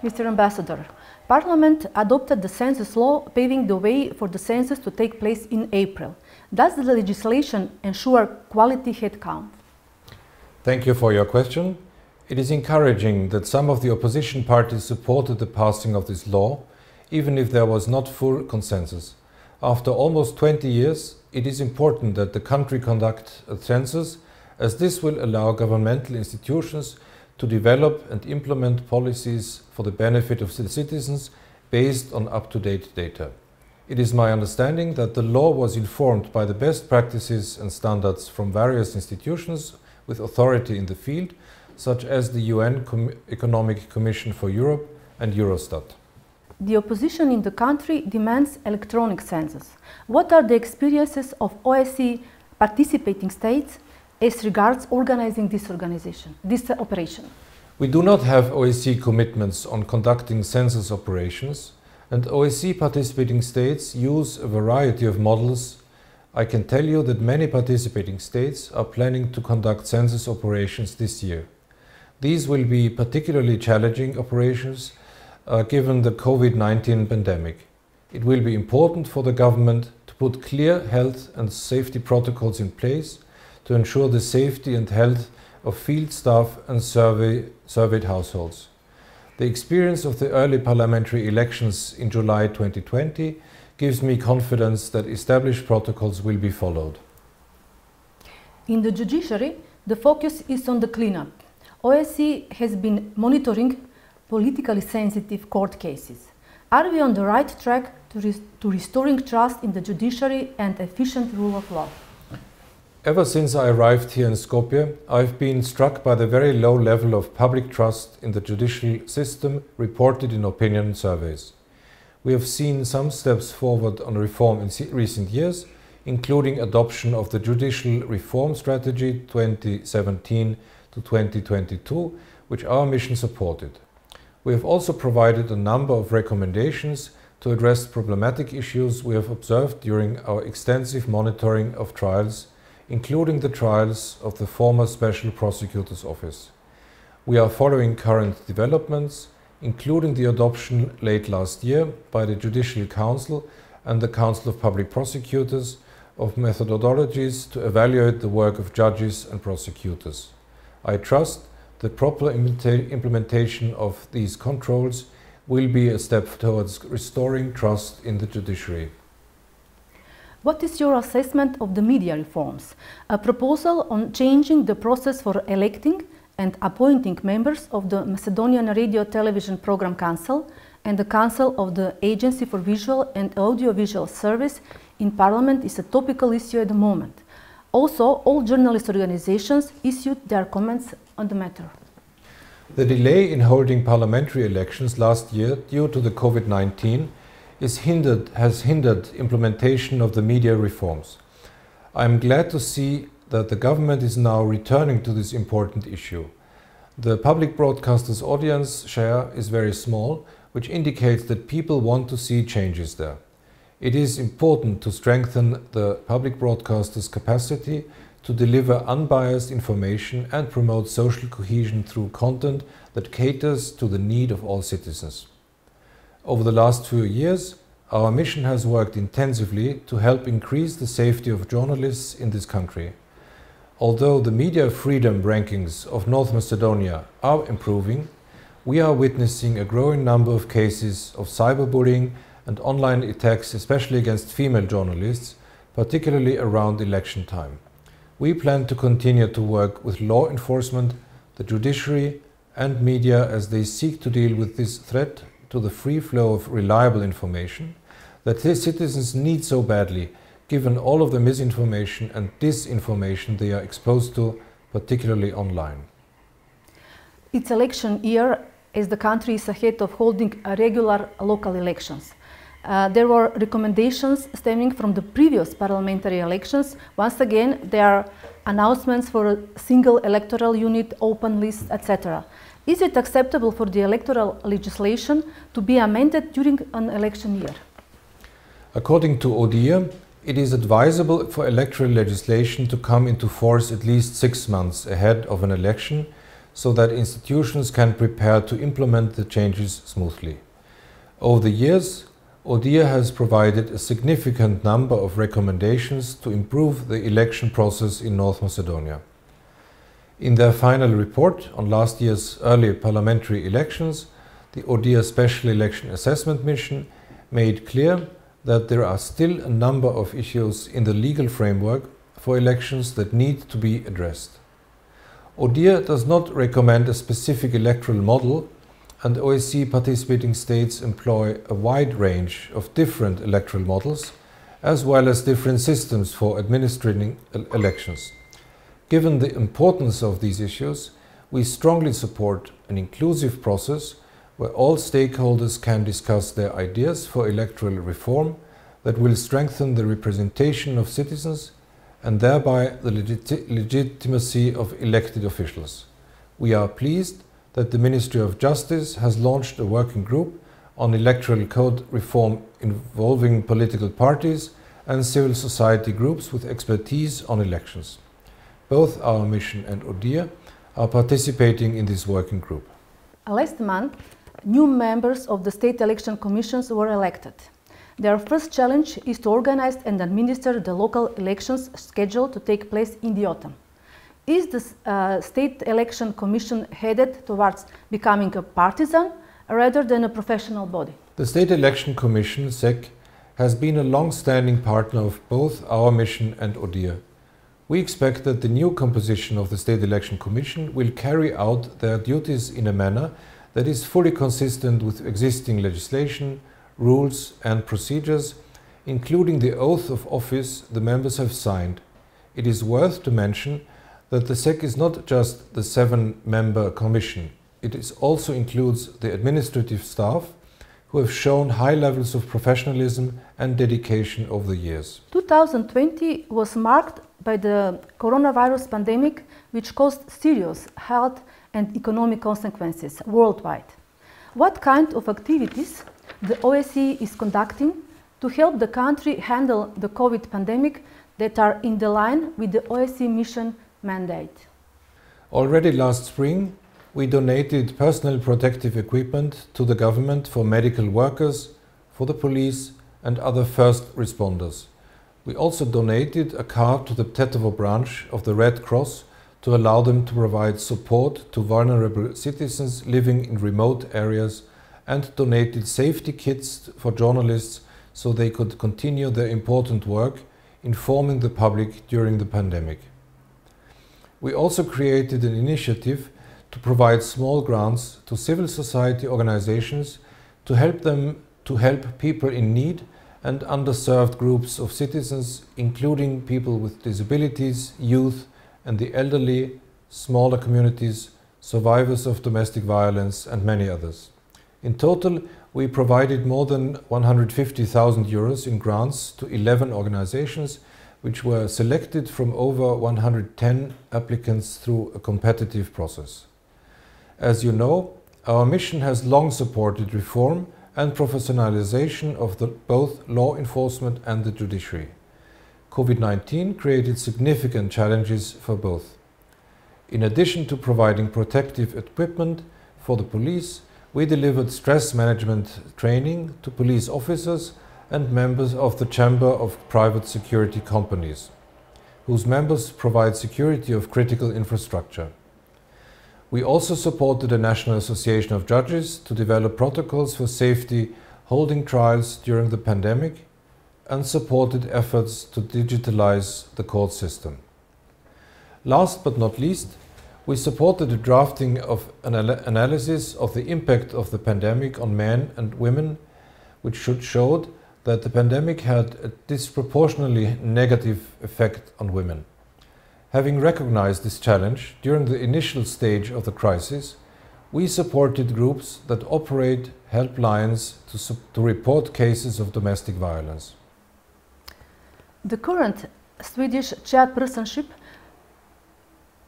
Mr. Ambassador, Parliament adopted the census law, paving the way for the census to take place in April. Does the legislation ensure quality headcount? Thank you for your question. It is encouraging that some of the opposition parties supported the passing of this law, even if there was not full consensus. After almost 20 years, it is important that the country conduct a census, as this will allow governmental institutions to develop and implement policies for the benefit of the citizens based on up-to-date data. It is my understanding that the law was informed by the best practices and standards from various institutions with authority in the field, such as the UN Economic Commission for Europe and Eurostat. The opposition in the country demands electronic census. What are the experiences of OSCE participating states as regards organizing this operation? We do not have OSCE commitments on conducting census operations, and OSCE participating states use a variety of models. I can tell you that many participating states are planning to conduct census operations this year. These will be particularly challenging operations given the COVID-19 pandemic. It will be important for the government to put clear health and safety protocols in place to ensure the safety and health of field staff and surveyed households. The experience of the early parliamentary elections in July 2020 gives me confidence that established protocols will be followed. In the judiciary, the focus is on the cleanup. OSCE has been monitoring politically sensitive court cases. Are we on the right track to restoring trust in the judiciary and efficient rule of law? Ever since I arrived here in Skopje, I've been struck by the very low level of public trust in the judicial system reported in opinion surveys. We have seen some steps forward on reform in recent years, including adoption of the Judicial Reform Strategy 2017 to 2022, which our mission supported. We have also provided a number of recommendations to address problematic issues we have observed during our extensive monitoring of trials, including the trials of the former Special Prosecutor's Office. We are following current developments, including the adoption late last year by the Judicial Council and the Council of Public Prosecutors of methodologies to evaluate the work of judges and prosecutors. I trust the proper implementation of these controls will be a step towards restoring trust in the judiciary. What is your assessment of the media reforms? A proposal on changing the process for electing and appointing members of the Macedonian Radio Television Program Council and the Council of the Agency for Visual and Audiovisual Service in Parliament is a topical issue at the moment. Also, all journalist organizations issued their comments on the matter. The delay in holding parliamentary elections last year due to the COVID-19 has hindered implementation of the media reforms. I am glad to see that the government is now returning to this important issue. The public broadcaster's audience share is very small, which indicates that people want to see changes there. It is important to strengthen the public broadcaster's capacity to deliver unbiased information and promote social cohesion through content that caters to the need of all citizens. Over the last few years, our mission has worked intensively to help increase the safety of journalists in this country. Although the media freedom rankings of North Macedonia are improving, we are witnessing a growing number of cases of cyberbullying and online attacks, especially against female journalists, particularly around election time. We plan to continue to work with law enforcement, the judiciary and media as they seek to deal with this threat to the free flow of reliable information that these citizens need so badly, given all of the misinformation and disinformation they are exposed to, particularly online. It's election year as the country is ahead of holding regular local elections. There were recommendations stemming from the previous parliamentary elections. Once again, there are announcements for a single electoral unit, open list, etc. Is it acceptable for the electoral legislation to be amended during an election year? According to ODIHR, it is advisable for electoral legislation to come into force at least 6 months ahead of an election so that institutions can prepare to implement the changes smoothly. Over the years, ODIHR has provided a significant number of recommendations to improve the election process in North Macedonia. In their final report on last year's early parliamentary elections, the ODIHR Special Election Assessment Mission made clear that there are still a number of issues in the legal framework for elections that need to be addressed. ODIHR does not recommend a specific electoral model, and OSCE participating states employ a wide range of different electoral models, as well as different systems for administering elections. Given the importance of these issues, we strongly support an inclusive process where all stakeholders can discuss their ideas for electoral reform that will strengthen the representation of citizens and thereby the legitimacy of elected officials. We are pleased that the Ministry of Justice has launched a working group on electoral code reform involving political parties and civil society groups with expertise on elections. Both our mission and ODIHR are participating in this working group. Last month, new members of the State Election Commissions were elected. Their first challenge is to organize and administer the local elections scheduled to take place in the autumn. Is the State Election Commission headed towards becoming a partisan rather than a professional body? The State Election Commission, SEC, has been a long-standing partner of both our mission and ODIHR. We expect that the new composition of the State Election Commission will carry out their duties in a manner that is fully consistent with existing legislation, rules and procedures, including the oath of office the members have signed. It is worth to mention that the SEC is not just the 7-member commission. It also includes the administrative staff, who have shown high levels of professionalism and dedication over the years. 2020 was marked by the coronavirus pandemic, which caused serious health and economic consequences worldwide. What kind of activities the OSCE is conducting to help the country handle the COVID pandemic that are in the line with the OSCE mission mandate? Already last spring, we donated personal protective equipment to the government for medical workers, for the police and other first responders. We also donated a car to the Tetovo branch of the Red Cross to allow them to provide support to vulnerable citizens living in remote areas, and donated safety kits for journalists so they could continue their important work informing the public during the pandemic. We also created an initiative to provide small grants to civil society organizations to help people in need and underserved groups of citizens, including people with disabilities, youth and the elderly, smaller communities, survivors of domestic violence and many others. In total, we provided more than 150,000 euros in grants to 11 organizations, which were selected from over 110 applicants through a competitive process. As you know, our mission has long supported reform and professionalization of both law enforcement and the judiciary. COVID-19 created significant challenges for both. In addition to providing protective equipment for the police, we delivered stress management training to police officers and members of the Chamber of Private Security Companies, whose members provide security of critical infrastructure. We also supported the National Association of Judges to develop protocols for safety holding trials during the pandemic and supported efforts to digitalize the court system. Last but not least, we supported the drafting of an analysis of the impact of the pandemic on men and women, which showed that the pandemic had a disproportionately negative effect on women. Having recognized this challenge during the initial stage of the crisis, we supported groups that operate helplines to report cases of domestic violence. The current Swedish chairpersonship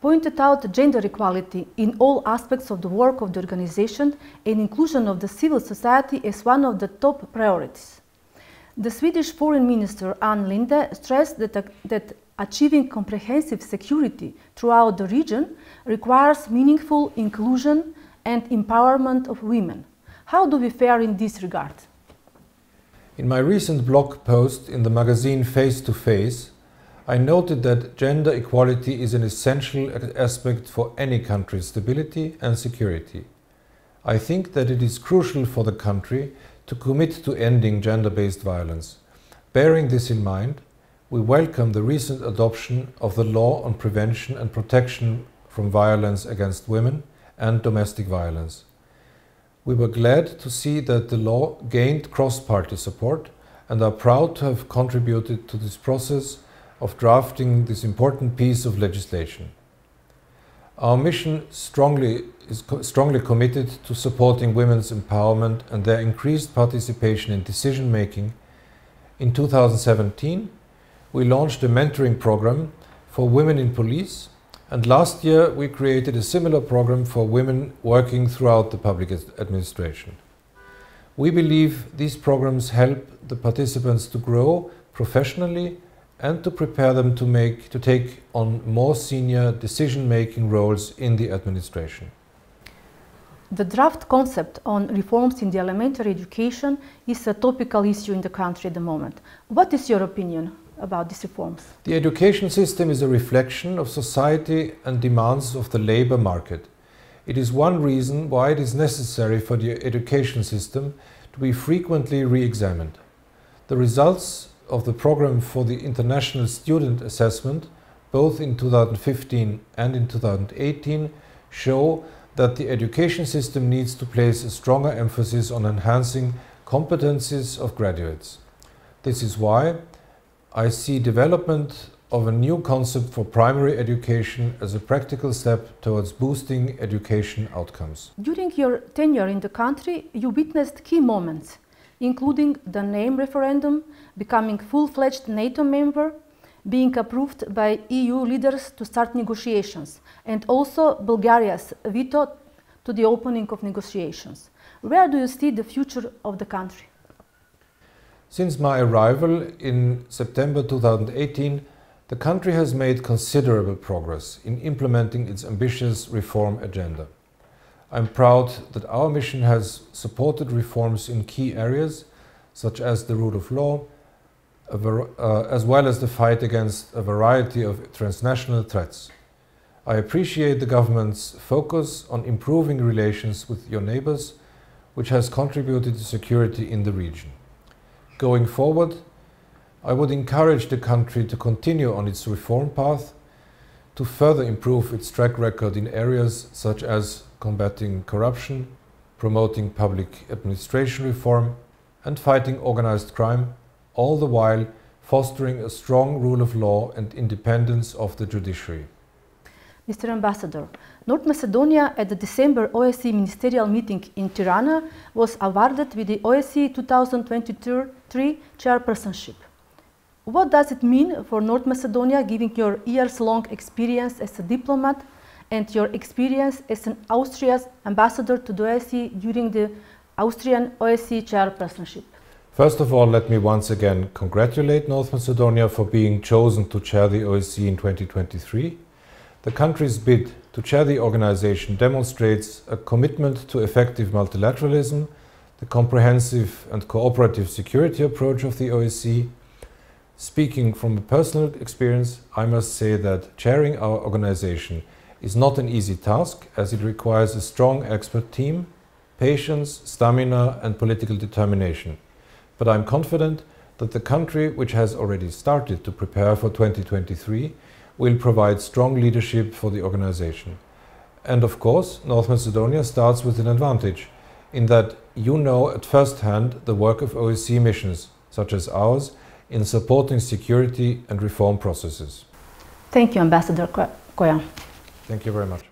pointed out gender equality in all aspects of the work of the organization and inclusion of the civil society as one of the top priorities. The Swedish Foreign Minister Ann Linde stressed that achieving comprehensive security throughout the region requires meaningful inclusion and empowerment of women. How do we fare in this regard? In my recent blog post in the magazine Face to Face, I noted that gender equality is an essential aspect for any country's stability and security. I think that it is crucial for the country to commit to ending gender-based violence. Bearing this in mind, we welcome the recent adoption of the Law on Prevention and Protection from Violence against Women and Domestic Violence. We were glad to see that the law gained cross-party support and are proud to have contributed to this process of drafting this important piece of legislation. Our mission is strongly committed to supporting women's empowerment and their increased participation in decision-making. In 2017, we launched a mentoring program for women in police, and last year we created a similar program for women working throughout the public administration. We believe these programs help the participants to grow professionally and to prepare them to take on more senior decision-making roles in the administration. The draft concept on reforms in the elementary education is a topical issue in the country at the moment. What is your opinion about these reforms? The education system is a reflection of society and demands of the labor market. It is one reason why it is necessary for the education system to be frequently re-examined. The results of the program for the International Student Assessment, both in 2015 and in 2018, show that the education system needs to place a stronger emphasis on enhancing competencies of graduates. This is why I see development of a new concept for primary education as a practical step towards boosting education outcomes. During your tenure in the country, you witnessed key moments, including the name referendum, becoming full-fledged NATO member, being approved by EU leaders to start negotiations, and also Bulgaria's veto to the opening of negotiations. Where do you see the future of the country? Since my arrival in September 2018, the country has made considerable progress in implementing its ambitious reform agenda. I'm proud that our mission has supported reforms in key areas, such as the rule of law, as well as the fight against a variety of transnational threats. I appreciate the government's focus on improving relations with your neighbors, which has contributed to security in the region. Going forward, I would encourage the country to continue on its reform path, to further improve its track record in areas such as combating corruption, promoting public administration reform, and fighting organized crime, all the while fostering a strong rule of law and independence of the judiciary. Mr. Ambassador, North Macedonia at the December OSCE ministerial meeting in Tirana was awarded with the OSCE 2023 chairpersonship. What does it mean for North Macedonia, given your years-long experience as a diplomat and your experience as an Austria's ambassador to the OSCE during the Austrian OSCE chairpersonship? First of all, let me once again congratulate North Macedonia for being chosen to chair the OSCE in 2023. The country's bid to chair the organization demonstrates a commitment to effective multilateralism, the comprehensive and cooperative security approach of the OSCE. Speaking from a personal experience, I must say that chairing our organization is not an easy task, as it requires a strong expert team, patience, stamina, and political determination. But I'm confident that the country, which has already started to prepare for 2023, will provide strong leadership for the organization. And of course, North Macedonia starts with an advantage, in that you know at first hand the work of OSCE missions, such as ours, in supporting security and reform processes. Thank you, Ambassador Koyan. Thank you very much.